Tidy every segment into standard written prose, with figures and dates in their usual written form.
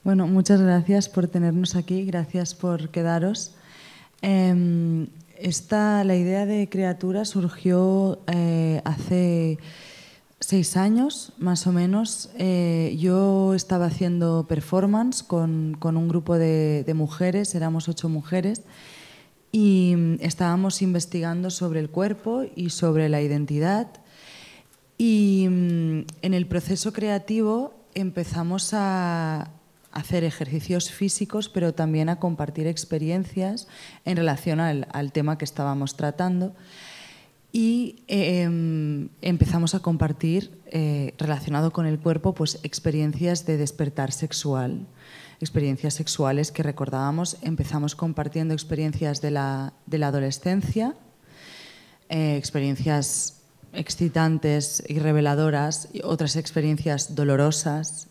Bueno, muchas gracias por tenernos aquí, gracias por quedaros. La idea de Criatura surgió hace 6 años, más o menos. Yo estaba haciendo performance con un grupo de mujeres, éramos 8 mujeres, y estábamos investigando sobre el cuerpo y sobre la identidad. Y en el proceso creativo empezamos a hacer ejercicios físicos, pero también a compartir experiencias en relación al tema que estábamos tratando. Y empezamos a compartir, relacionado con el cuerpo, pues experiencias de despertar sexual, experiencias sexuales que recordábamos. Empezamos compartiendo experiencias de la adolescencia, experiencias excitantes y reveladoras, y otras experiencias dolorosas.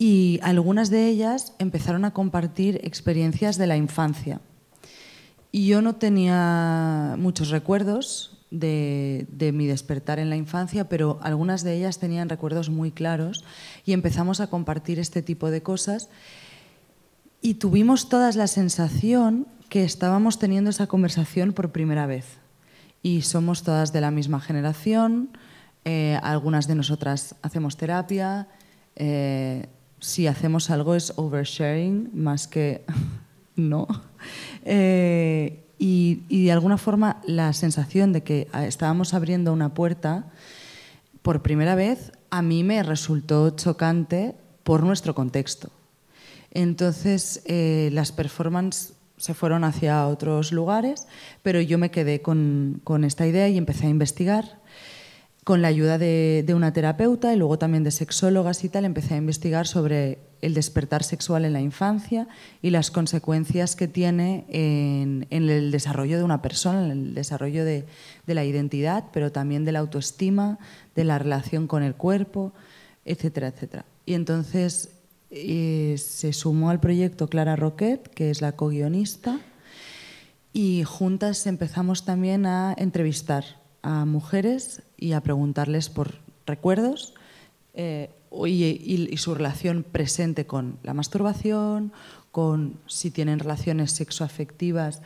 Y algunas de ellas empezaron a compartir experiencias de la infancia. Y yo no tenía muchos recuerdos de mi despertar en la infancia, pero algunas de ellas tenían recuerdos muy claros y empezamos a compartir este tipo de cosas y tuvimos todas la sensación que estábamos teniendo esa conversación por primera vez. Y somos todas de la misma generación, algunas de nosotras hacemos terapia, si hacemos algo es oversharing más que no. Y de alguna forma la sensación de que estábamos abriendo una puerta por primera vez a mí me resultó chocante por nuestro contexto. Entonces las performances se fueron hacia otros lugares, pero yo me quedé con esta idea y empecé a investigar. Con la ayuda de una terapeuta y luego también de sexólogas y tal, empecé a investigar sobre el despertar sexual en la infancia y las consecuencias que tiene en el desarrollo de una persona, en el desarrollo de la identidad, pero también de la autoestima, de la relación con el cuerpo, etcétera, etcétera. Y entonces se sumó al proyecto Clara Roquet, que es la co-guionista, y juntas empezamos también a entrevistar a mujeres y a preguntarles por recuerdos y su relación presente con la masturbación, con si tienen relaciones sexoafectivas,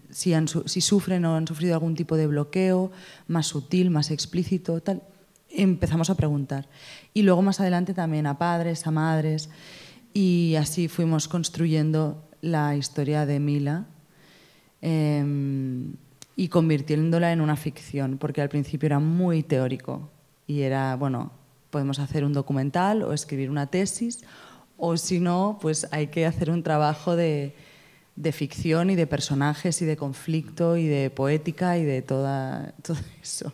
si sufren o han sufrido algún tipo de bloqueo más sutil, más explícito, tal. Empezamos a preguntar. Y luego más adelante también a padres, a madres, y así fuimos construyendo la historia de Mila y convirtiéndola en una ficción, porque al principio era muy teórico y era, bueno, podemos hacer un documental o escribir una tesis, o si no, pues hay que hacer un trabajo de ficción y de personajes y de conflicto y de poética y de todo eso.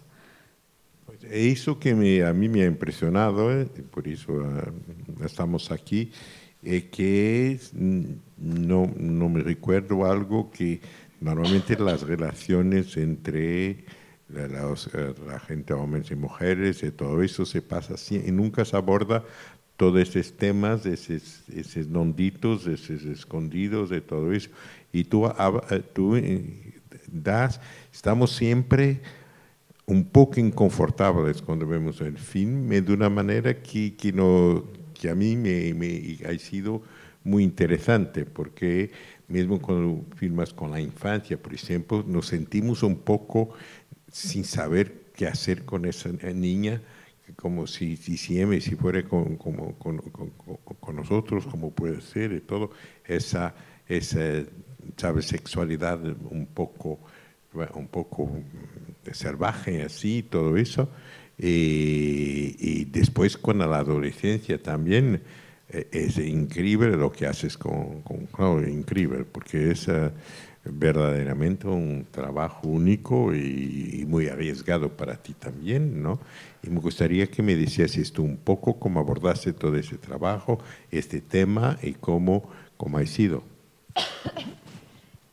Pues eso que a mí me ha impresionado, por eso estamos aquí, que no me recuerdo algo que normalmente las relaciones entre la gente, hombres y mujeres, y todo eso se pasa así, y nunca se aborda todos esos temas, esos nonditos, esos escondidos, de todo eso. Y tú estamos siempre un poco inconfortables cuando vemos el film, de una manera que a mí me ha sido muy interesante, porque mismo cuando filmas con la infancia, por ejemplo, nos sentimos un poco sin saber qué hacer con esa niña, como si fuera con nosotros, como puede ser, y todo, esa ¿sabes? Sexualidad un poco salvaje, así, todo eso. Y después con la adolescencia también es increíble lo que haces claro, increíble, porque es verdaderamente un trabajo único y muy arriesgado para ti también, ¿no? Y me gustaría que me decías tú un poco cómo abordaste todo ese trabajo, este tema, y cómo ha sido.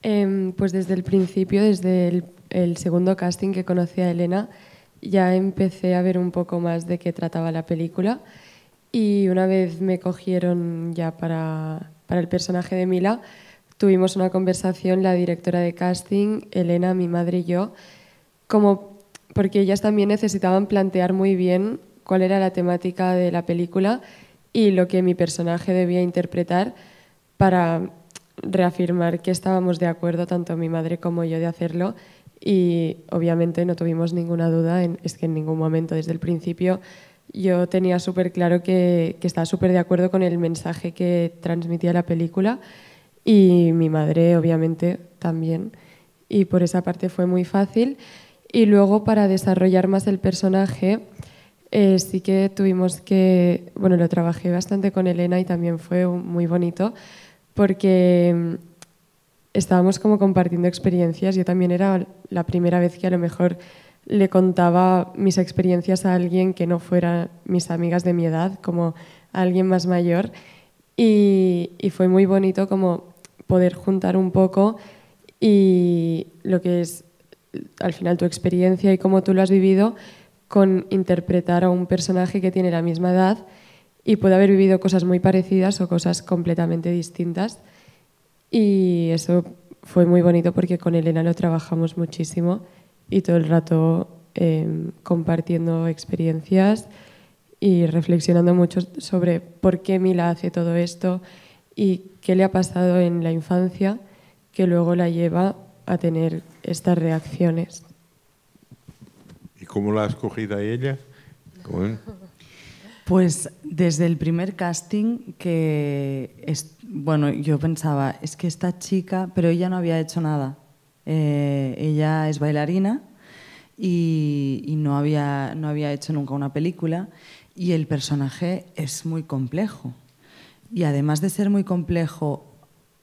Pues desde el principio, desde el segundo casting que conocí a Elena, ya empecé a ver un poco más de qué trataba la película, y una vez me cogieron ya para el personaje de Mila, tuvimos una conversación, la directora de casting, Elena, mi madre y yo, porque ellas también necesitaban plantear muy bien cuál era la temática de la película y lo que mi personaje debía interpretar para reafirmar que estábamos de acuerdo, tanto mi madre como yo, de hacerlo. Y obviamente no tuvimos ninguna duda, es que en ningún momento desde el principio yo tenía súper claro que estaba súper de acuerdo con el mensaje que transmitía la película y mi madre obviamente también. Y por esa parte fue muy fácil. Y luego para desarrollar más el personaje sí que tuvimos que, bueno, lo trabajé bastante con Elena y también fue muy bonito porque estábamos como compartiendo experiencias. Yo también era la primera vez que a lo mejor le contaba mis experiencias a alguien que no fuera mis amigas de mi edad, como a alguien más mayor. Y fue muy bonito como poder juntar un poco y lo que es al final tu experiencia y cómo tú lo has vivido con interpretar a un personaje que tiene la misma edad y puede haber vivido cosas muy parecidas o cosas completamente distintas. Y eso fue muy bonito porque con Elena lo trabajamos muchísimo y todo el rato compartiendo experiencias y reflexionando mucho sobre por qué Mila hace todo esto y qué le ha pasado en la infancia que luego la lleva a tener estas reacciones. ¿Y cómo la has cogido a ella? ¿Cómo? Pues desde el primer casting bueno, yo pensaba, es que esta chica, pero ella no había hecho nada. Ella es bailarina y no había hecho nunca una película y el personaje es muy complejo. Y además de ser muy complejo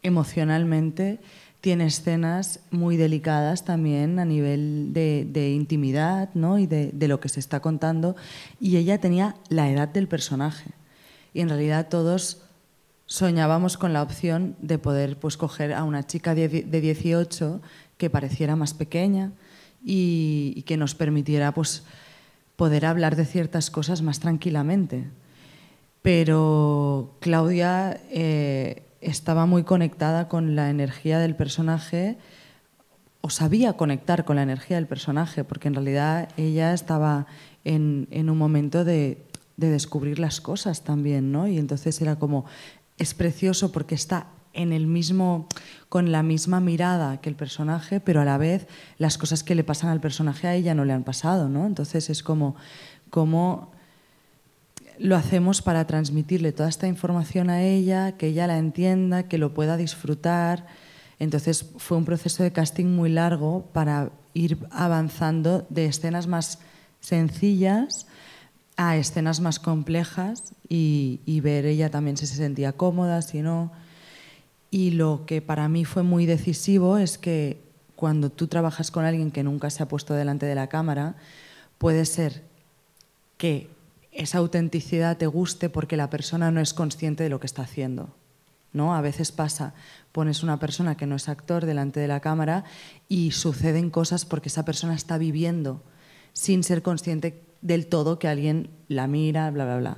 emocionalmente, tiene escenas muy delicadas también a nivel de intimidad, ¿no? Y de lo que se está contando. Y ella tenía la edad del personaje. Y en realidad todos soñábamos con la opción de poder pues, coger a una chica de 18 que pareciera más pequeña y que nos permitiera pues, poder hablar de ciertas cosas más tranquilamente. Pero Claudia estaba muy conectada con la energía del personaje, o sabía conectar con la energía del personaje, porque en realidad ella estaba en un momento de descubrir las cosas también, ¿no? Y entonces era como, es precioso porque está con la misma mirada que el personaje, pero a la vez las cosas que le pasan al personaje a ella no le han pasado, ¿no? Entonces es como lo hacemos para transmitirle toda esta información a ella, que ella la entienda, que lo pueda disfrutar. Entonces fue un proceso de casting muy largo para ir avanzando de escenas más sencillas a escenas más complejas y ver ella también si se sentía cómoda, si no. Y lo que para mí fue muy decisivo es que cuando tú trabajas con alguien que nunca se ha puesto delante de la cámara, puede ser que esa autenticidad te guste porque la persona no es consciente de lo que está haciendo, ¿no? A veces pasa, pones una persona que no es actor delante de la cámara y suceden cosas porque esa persona está viviendo sin ser consciente del todo que alguien la mira, bla, bla, bla.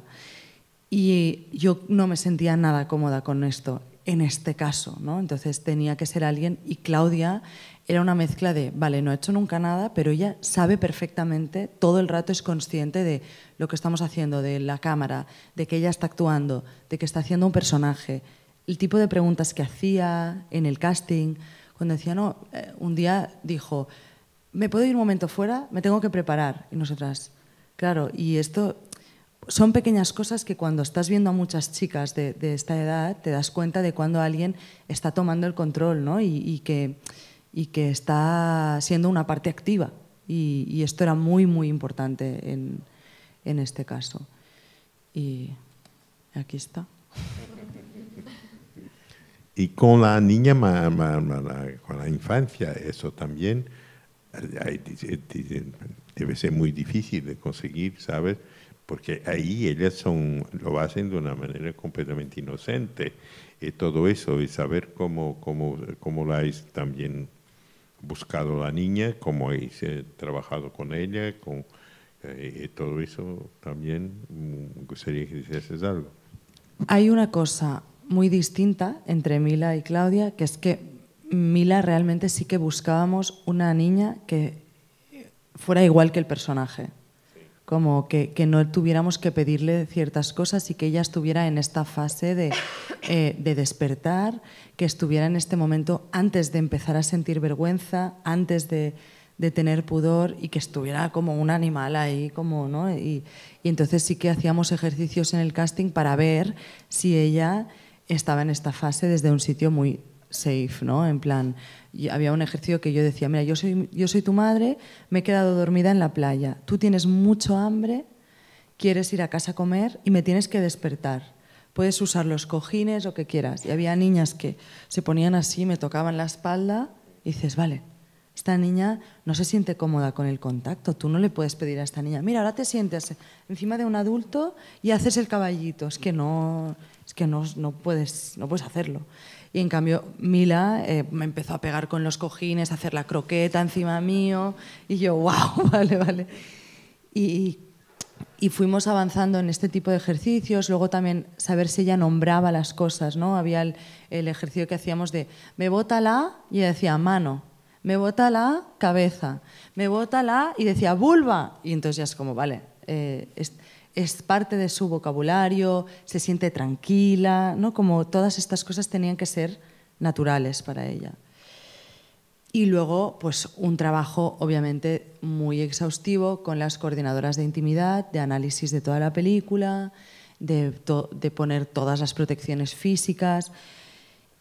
Y yo no me sentía nada cómoda con esto en este caso, ¿no? Entonces tenía que ser alguien y Claudia era una mezcla de, vale, no ha hecho nunca nada, pero ella sabe perfectamente, todo el rato es consciente de lo que estamos haciendo, de la cámara, de que ella está actuando, de que está haciendo un personaje, el tipo de preguntas que hacía en el casting, cuando decía, no, un día dijo, ¿me puedo ir un momento fuera? Me tengo que preparar. Y nosotras, claro, y esto son pequeñas cosas que cuando estás viendo a muchas chicas de esta edad te das cuenta de cuando alguien está tomando el control, ¿no? y que está siendo una parte activa. Y esto era muy, muy importante en este caso. Y aquí está. Y con la niña, con la infancia, eso también debe ser muy difícil de conseguir, ¿sabes? Porque ahí ellas lo hacen de una manera completamente inocente. Y todo eso, y saber cómo la habéis también buscado la niña, cómo habéis trabajado con ella, todo eso también me gustaría que dijeses algo. Hay una cosa muy distinta entre Mila y Claudia, que es que Mila realmente sí que buscábamos una niña que fuera igual que el personaje. como que no tuviéramos que pedirle ciertas cosas y que ella estuviera en esta fase de despertar, que estuviera en este momento antes de empezar a sentir vergüenza, antes de tener pudor, y que estuviera como un animal ahí, como, ¿no? Y entonces sí que hacíamos ejercicios en el casting para ver si ella estaba en esta fase desde un sitio muy safe, ¿no? En plan, había un ejercicio que yo decía, mira, yo soy tu madre, me he quedado dormida en la playa, tú tienes mucho hambre, quieres ir a casa a comer y me tienes que despertar. Puedes usar los cojines, lo que quieras. Y había niñas que se ponían así, me tocaban la espalda y dices, vale, esta niña no se siente cómoda con el contacto, tú no le puedes pedir a esta niña, mira, ahora te sientes encima de un adulto y haces el caballito, es que no puedes hacerlo. Y en cambio Mila me empezó a pegar con los cojines, a hacer la croqueta encima mío, y yo, wow, vale. Y fuimos avanzando en este tipo de ejercicios, luego también saber si ella nombraba las cosas, ¿no? Había el ejercicio que hacíamos de, me bota la, y ella decía mano, me bota la cabeza, me bota la, y decía vulva, y entonces ya es como, vale, es parte de su vocabulario, se siente tranquila, ¿no? Como todas estas cosas tenían que ser naturales para ella. Y luego, pues un trabajo obviamente muy exhaustivo con las coordinadoras de intimidad, de análisis de toda la película, de poner todas las protecciones físicas.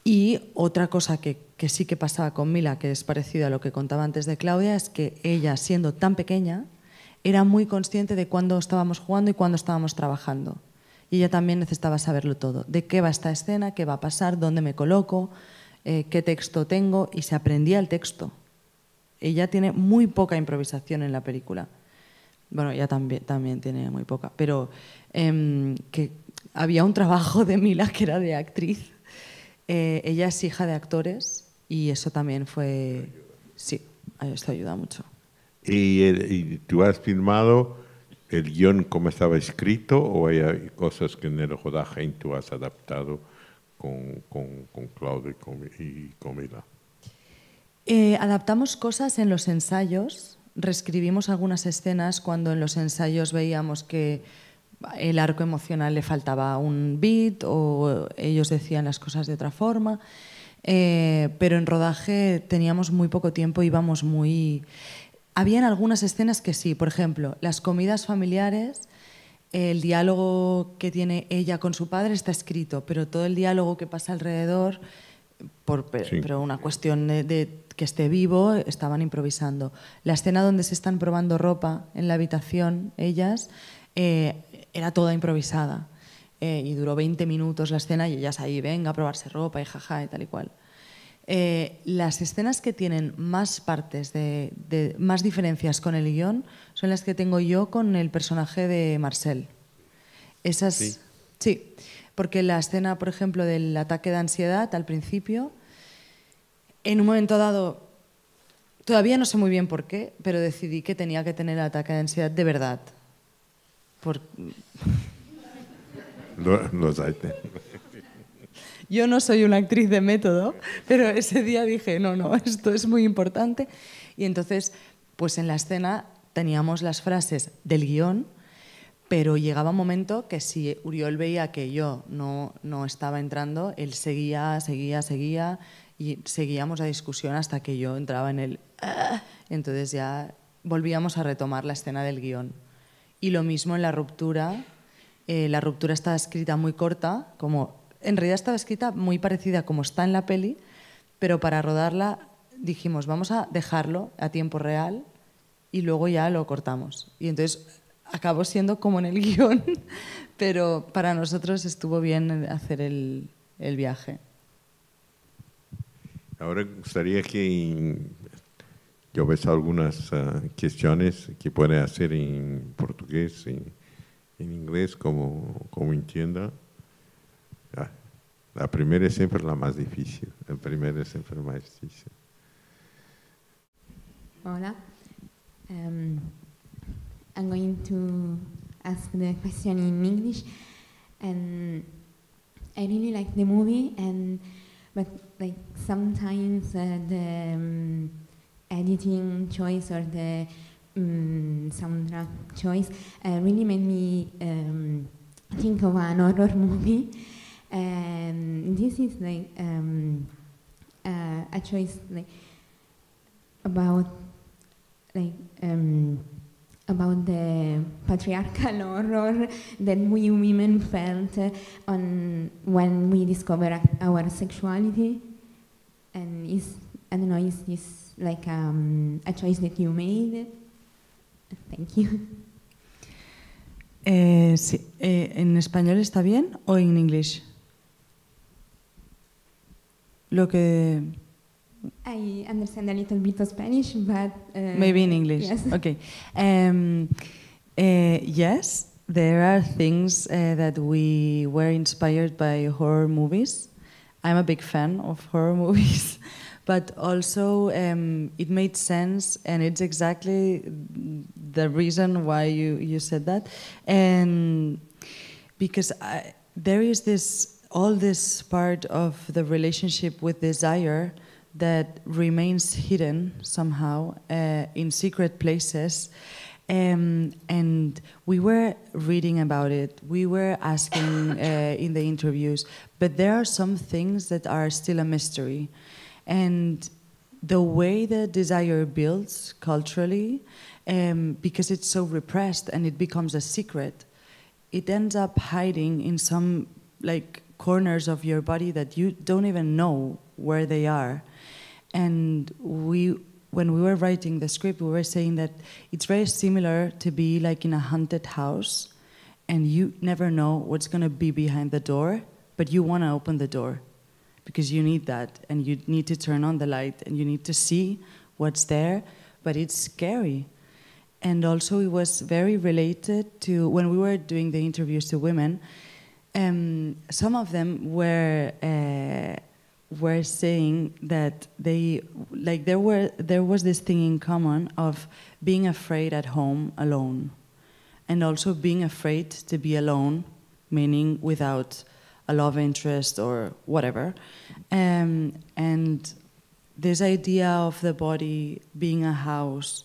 Y otra cosa que sí que pasaba con Mila, que es parecido a lo que contaba antes de Claudia, es que ella, siendo tan pequeña, era muy consciente de cuándo estábamos jugando y cuándo estábamos trabajando. Y ella también necesitaba saberlo todo. De qué va esta escena, qué va a pasar, dónde me coloco, qué texto tengo, y se aprendía el texto. Ella tiene muy poca improvisación en la película. Bueno, ella también tiene muy poca. Pero que había un trabajo de Mila que era de actriz. Ella es hija de actores y eso también fue... Sí, esto ayuda mucho. ¿Y tú has filmado el guión como estaba escrito o hay cosas que en el rodaje tú has adaptado con Claudia y con Mila? Adaptamos cosas en los ensayos, reescribimos algunas escenas cuando en los ensayos veíamos que el arco emocional le faltaba un beat o ellos decían las cosas de otra forma, pero en rodaje teníamos muy poco tiempo, íbamos muy... Habían algunas escenas que sí, por ejemplo, las comidas familiares, el diálogo que tiene ella con su padre está escrito, pero todo el diálogo que pasa alrededor, pero una cuestión de que esté vivo, estaban improvisando. La escena donde se están probando ropa en la habitación, ellas, era toda improvisada. Y duró 20 minutos la escena y ellas ahí, venga a probarse ropa y jaja y tal y cual. Las escenas que tienen más partes, más diferencias con el guión, son las que tengo yo con el personaje de Marcel. Esas, sí, porque la escena, por ejemplo, del ataque de ansiedad al principio, en un momento dado, todavía no sé muy bien por qué, pero decidí que tenía que tener el ataque de ansiedad de verdad. Yo no soy una actriz de método, pero ese día dije, no, esto es muy importante. Y entonces, pues en la escena teníamos las frases del guión, pero llegaba un momento que si Uriol veía que yo no estaba entrando, él seguía y seguíamos la discusión hasta que yo entraba en el... Entonces ya volvíamos a retomar la escena del guión. Y lo mismo en la ruptura. La ruptura estaba escrita muy corta, en realidad estaba escrita muy parecida como está en la peli, pero para rodarla dijimos, vamos a dejarlo a tiempo real y luego ya lo cortamos. Y entonces acabó siendo como en el guión, pero para nosotros estuvo bien hacer el viaje. Ahora gustaría que yo ves algunas cuestiones que puede hacer en portugués, en inglés, como entienda. La primera es siempre la más difícil. La primera es siempre la más difícil. Hola. I'm going to ask the question in English. And I really like the movie, but like sometimes the editing choice or the soundtrack choice really made me think of an horror movie. This is like a choice like about the patriarchal horror that we women felt when we discover our sexuality. And I don't know, is this like a choice that you made? Thank you. Sí. ¿En español está bien o en English? Lo que... I understand a little bit of Spanish, but... Maybe in English. Yes. Okay. Yes, there are things that we were inspired by horror movies. I'm a big fan of horror movies, but also it made sense, and it's exactly the reason why you said that. And because there is all this part of the relationship with desire that remains hidden somehow in secret places. And we were reading about it, we were asking in the interviews, but there are some things that are still a mystery. And the way the desire builds culturally, because it's so repressed and it becomes a secret, it ends up hiding in some like corners of your body that you don't even know where they are. And when we were writing the script, we were saying that it's very similar to be like in a haunted house, and you never know what's going to be behind the door, but you want to open the door because you need that, and you need to turn on the light, and you need to see what's there, but it's scary. And also it was very related to when we were doing the interviews to women, some of them were saying that there was this thing in common of being afraid at home alone, and also being afraid to be alone, meaning without a love interest or whatever, and this idea of the body being a house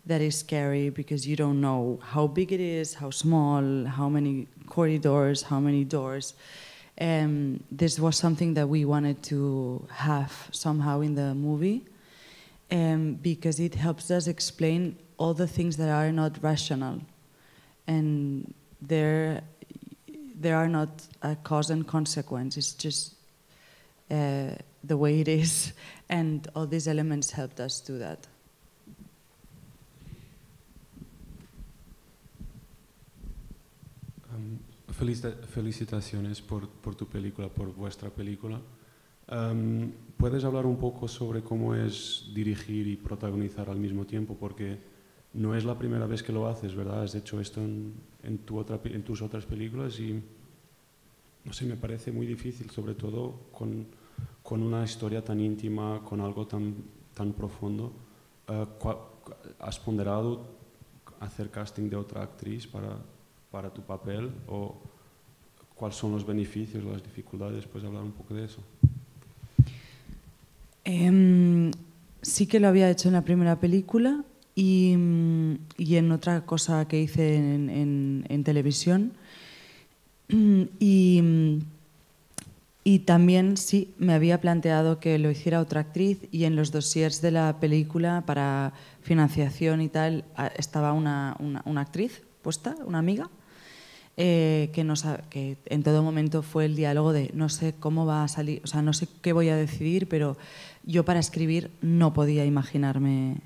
that is scary because you don't know how big it is, how small, how many corridors, how many doors. This was something that we wanted to have somehow in the movie, because it helps us explain all the things that are not rational, and there are not a cause and consequence. It's just the way it is, and all these elements helped us do that. Felicitaciones por tu película, por vuestra película. ¿Puedes hablar un poco sobre cómo es dirigir y protagonizar al mismo tiempo? Porque no es la primera vez que lo haces, ¿verdad? Has hecho esto en tus otras películas y no sé, me parece muy difícil, sobre todo con una historia tan íntima, con algo tan profundo. ¿Has ponderado hacer casting de otra actriz para tu papel, o cuáles son los beneficios, las dificultades? ¿Puedes hablar un poco de eso? Sí que lo había hecho en la primera película y en otra cosa que hice en televisión, y también sí me había planteado que lo hiciera otra actriz, y en los dossiers de la película para financiación y tal estaba una actriz puesta, una amiga, que en todo momento fue el diálogo de no sé cómo va a salir, o sea, no sé qué voy a decidir, pero yo para escribir no podía imaginarme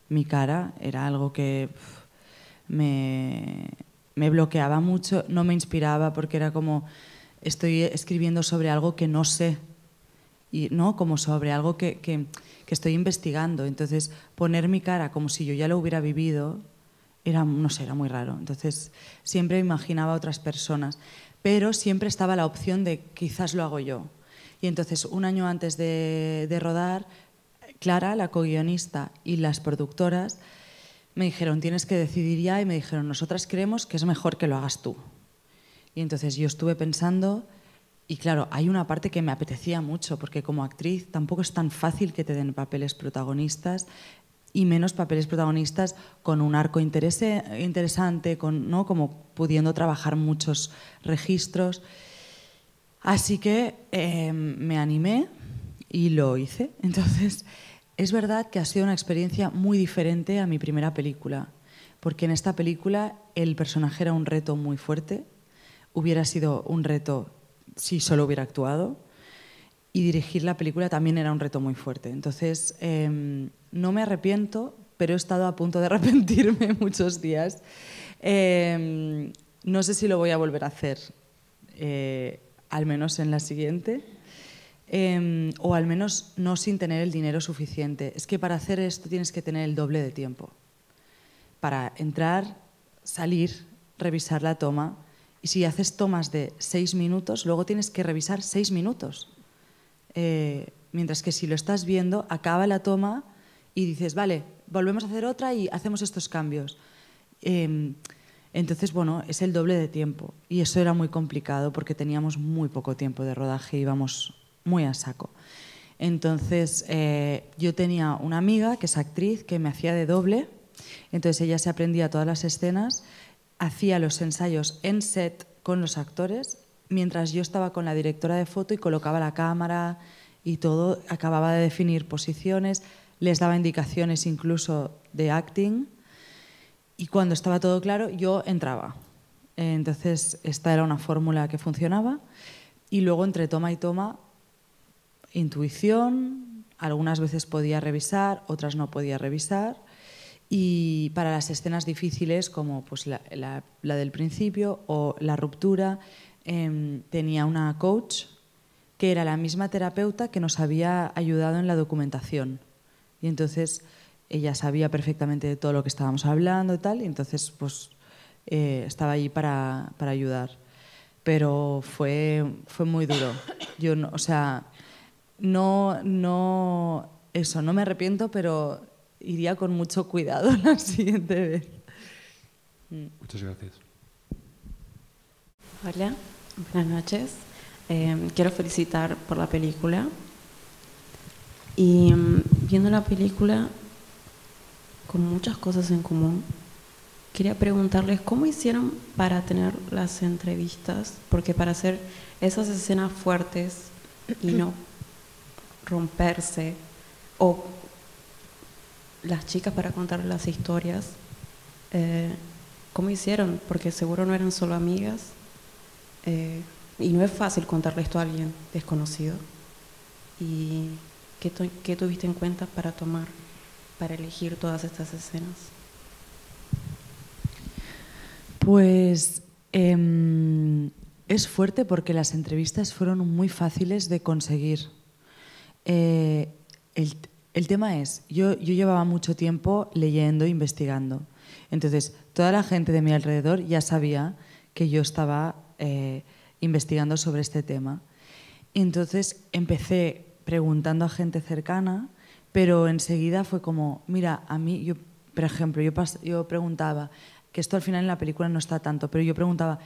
mi cara, era algo que me bloqueaba mucho, no me inspiraba, porque era como estoy escribiendo sobre algo que no sé, y no como sobre algo que estoy investigando, entonces poner mi cara como si yo ya lo hubiera vivido era, no sé, era muy raro. Entonces siempre imaginaba a otras personas, pero siempre estaba la opción de quizás lo hago yo. Y entonces un año antes de rodar, Clara, la co-guionista, y las productoras me dijeron tienes que decidir ya, y me dijeron nosotras creemos que es mejor que lo hagas tú. Y entonces yo estuve pensando, y claro, hay una parte que me apetecía mucho, porque como actriz tampoco es tan fácil que te den papeles protagonistas. y menos papeles protagonistas con un arco interesante, ¿no? Como pudiendo trabajar muchos registros. Así que me animé y lo hice. Entonces, es verdad que ha sido una experiencia muy diferente a mi primera película, porque en esta película el personaje era un reto muy fuerte, hubiera sido un reto si solo hubiera actuado, y dirigir la película también era un reto muy fuerte. Entonces, no me arrepiento, pero he estado a punto de arrepentirme muchos días. No sé si lo voy a volver a hacer, al menos en la siguiente, o al menos no sin tener el dinero suficiente. Es que para hacer esto tienes que tener el doble de tiempo. Para entrar, salir, revisar la toma. Y si haces tomas de 6 minutos, luego tienes que revisar 6 minutos. Mientras que si lo estás viendo, acaba la toma y dices, vale, volvemos a hacer otra y hacemos estos cambios. Entonces, bueno, es el doble de tiempo. Y eso era muy complicado porque teníamos muy poco tiempo de rodaje, íbamos muy a saco. Entonces, yo tenía una amiga que es actriz que me hacía de doble. Entonces, ella se aprendía todas las escenas, hacía los ensayos en set con los actores, mientras yo estaba con la directora de foto y colocaba la cámara y todo, acababa de definir posiciones, les daba indicaciones incluso de acting, y cuando estaba todo claro yo entraba. Entonces esta era una fórmula que funcionaba, y luego entre toma y toma, intuición, algunas veces podía revisar, otras no podía revisar, y para las escenas difíciles como pues la del principio o la ruptura, tenía una coach que era la misma terapeuta que nos había ayudado en la documentación. Y entonces ella sabía perfectamente de todo lo que estábamos hablando y tal, y entonces pues estaba allí para ayudar. Pero fue muy duro. Yo no, o sea, no me arrepiento, pero iría con mucho cuidado la siguiente vez. Muchas gracias. Hola, buenas noches. Quiero felicitar por la película. Y viendo la película con muchas cosas en común, quería preguntarles cómo hicieron para tener las entrevistas, porque para hacer esas escenas fuertes y no romperse, o las chicas para contar las historias, ¿cómo hicieron? Porque seguro no eran solo amigas. Y no es fácil contarle esto a alguien desconocido. ¿Y qué tuviste en cuenta para elegir todas estas escenas? Pues es fuerte porque las entrevistas fueron muy fáciles de conseguir. El tema es, yo llevaba mucho tiempo leyendo, investigando. Entonces, toda la gente de mi alrededor ya sabía que yo estaba investigando sobre este tema. Entonces empecé preguntando a gente cercana, pero enseguida fue como, mira, a mí, por ejemplo, yo preguntaba, que esto al final en la película no está tanto, pero yo preguntaba,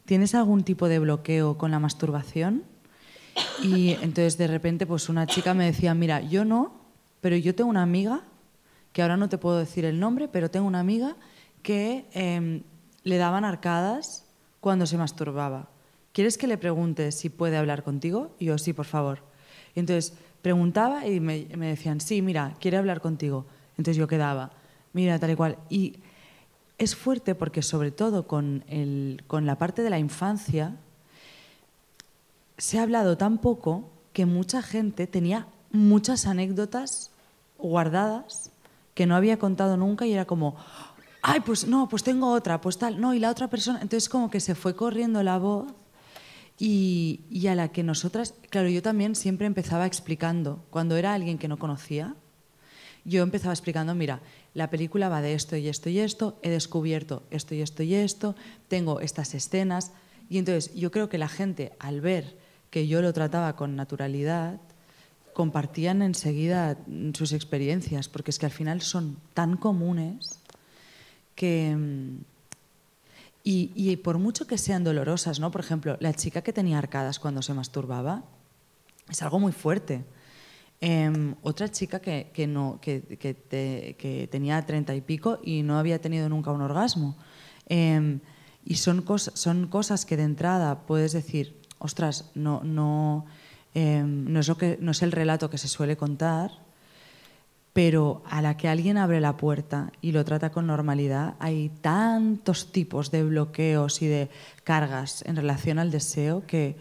¿tienes algún tipo de bloqueo con la masturbación? Y entonces de repente pues una chica me decía, mira, yo no, pero yo tengo una amiga, que ahora no te puedo decir el nombre, pero tengo una amiga que le daban arcadas cuando se masturbaba. ¿Quieres que le pregunte si puede hablar contigo? Y yo, sí, por favor. Y entonces preguntaba y me decían, sí, mira, quiere hablar contigo. Entonces yo quedaba, mira, tal y cual. Y es fuerte porque sobre todo con la parte de la infancia se ha hablado tan poco que mucha gente tenía muchas anécdotas guardadas que no había contado nunca y era como, ay, pues no, pues tengo otra, pues tal, no, y la otra persona. Entonces como que se fue corriendo la voz y a la que nosotras, claro, yo también siempre empezaba explicando, cuando era alguien que no conocía, yo empezaba explicando, mira, la película va de esto y esto y esto, he descubierto esto y esto y esto, tengo estas escenas, y entonces yo creo que la gente, al ver que yo lo trataba con naturalidad, compartían enseguida sus experiencias, porque es que al final son tan comunes que... Y por mucho que sean dolorosas, ¿no? Por ejemplo, la chica que tenía arcadas cuando se masturbaba es algo muy fuerte. Otra chica que tenía 30 y pico y no había tenido nunca un orgasmo. Y son cosas que de entrada puedes decir, ostras, no es el relato que se suele contar, pero a la que alguien abre la puerta y lo trata con normalidad, hay tantos tipos de bloqueos y de cargas en relación al deseo que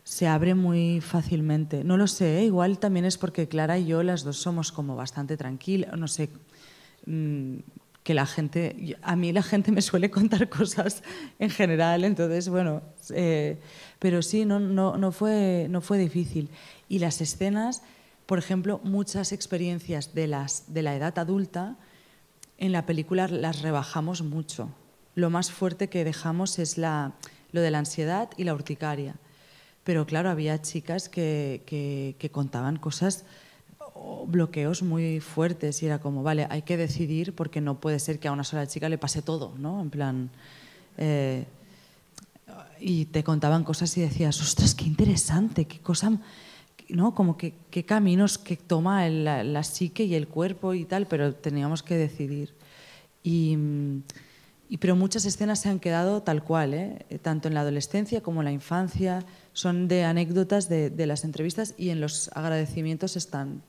se abre muy fácilmente. No lo sé, ¿eh? Igual también es porque Clara y yo las dos somos como bastante tranquilas, no sé, que a mí la gente me suele contar cosas en general, entonces bueno, pero sí, no fue difícil. Y las escenas, por ejemplo, muchas experiencias de la edad adulta, en la película las rebajamos mucho. Lo más fuerte que dejamos es lo de la ansiedad y la urticaria. Pero claro, había chicas que contaban cosas, bloqueos muy fuertes, y era como, vale, hay que decidir porque no puede ser que a una sola chica le pase todo, ¿no? En plan... y te contaban cosas y decías, ostras, qué interesante, qué cosa... ¿no? Como qué caminos que toma la psique y el cuerpo y tal, pero teníamos que decidir. Pero muchas escenas se han quedado tal cual, tanto en la adolescencia como en la infancia, son de anécdotas de las entrevistas, y en los agradecimientos están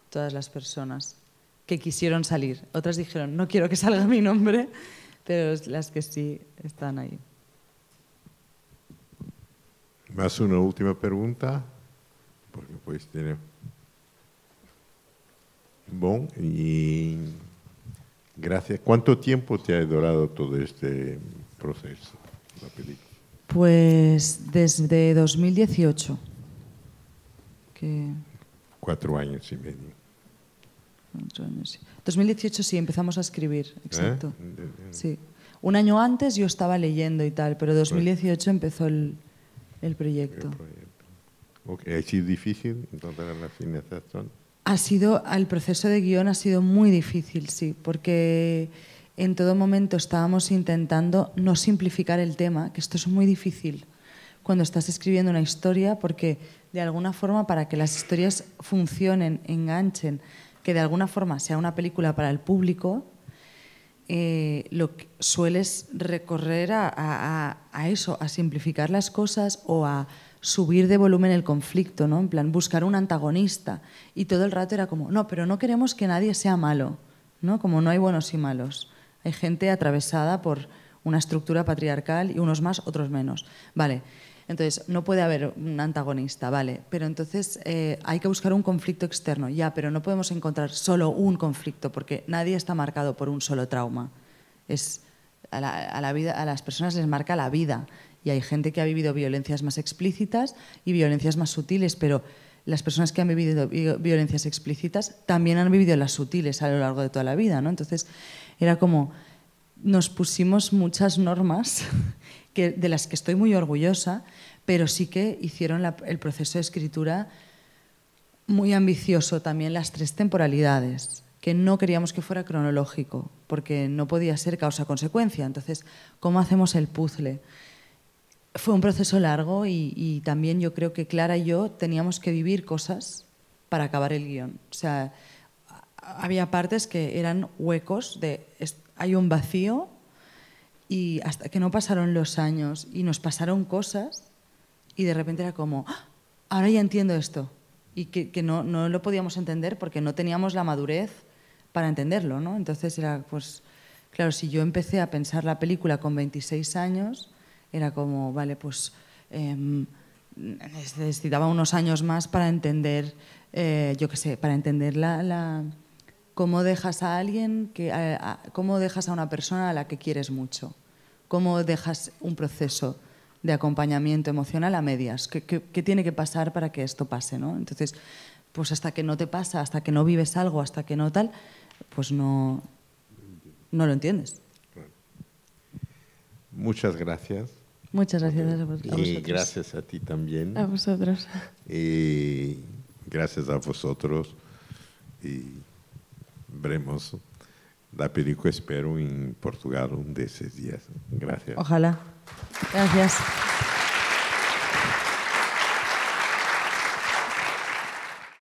todas las personas que quisieron salir. Otras dijeron, no quiero que salga mi nombre, pero las que sí están ahí. ¿Más una última pregunta? Porque pues tiene... Bon, y gracias. ¿Cuánto tiempo te ha durado todo este proceso, la película? Pues desde 2018. 4 años y medio. 4 años, sí. 2018 sí, empezamos a escribir, exacto. Sí. Un año antes yo estaba leyendo y tal, pero 2018 empezó el proyecto. Okay. ¿Ha sido difícil encontrar la financiación? El proceso de guión ha sido muy difícil, sí, porque en todo momento estábamos intentando no simplificar el tema, que esto es muy difícil cuando estás escribiendo una historia, porque de alguna forma, para que las historias funcionen, enganchen, que de alguna forma sea una película para el público, lo que sueles recorrer a eso, a simplificar las cosas o a subir de volumen el conflicto, ¿no? En plan, buscar un antagonista. Y todo el rato era como, no, pero no queremos que nadie sea malo, ¿no? Como no hay buenos y malos. Hay gente atravesada por una estructura patriarcal y unos más, otros menos. Vale, entonces no puede haber un antagonista, vale, pero entonces hay que buscar un conflicto externo, ya, pero no podemos encontrar solo un conflicto porque nadie está marcado por un solo trauma. A las personas les marca la vida. Y hay gente que ha vivido violencias más explícitas y violencias más sutiles, pero las personas que han vivido violencias explícitas también han vivido las sutiles a lo largo de toda la vida, ¿no? Entonces, era como, nos pusimos muchas normas de las que estoy muy orgullosa, pero sí que hicieron el proceso de escritura muy ambicioso, también las 3 temporalidades, que no queríamos que fuera cronológico, porque no podía ser causa-consecuencia. Entonces, ¿cómo hacemos el puzzle? Fue un proceso largo y también yo creo que Clara y yo teníamos que vivir cosas para acabar el guión. O sea, había partes que eran huecos, hay un vacío, y hasta que no pasaron los años y nos pasaron cosas y de repente era como, ¡ah! Ahora ya entiendo esto. Y que no lo podíamos entender porque no teníamos la madurez para entenderlo, ¿no? Entonces era, pues, claro, si yo empecé a pensar la película con 26 años... Era como, vale, pues necesitaba unos años más para entender, yo qué sé, para entender cómo dejas a alguien, cómo dejas a una persona a la que quieres mucho, cómo dejas un proceso de acompañamiento emocional a medias, qué tiene que pasar para que esto pase, ¿no? Entonces, pues hasta que no te pasa, hasta que no vives algo, hasta que no tal, pues no lo entiendes. Muchas gracias. Muchas gracias a vosotros. Y gracias a ti también. A vosotros. Y gracias a vosotros. Y veremos la película, espero, en Portugal un de esos días. Gracias. Ojalá. Gracias.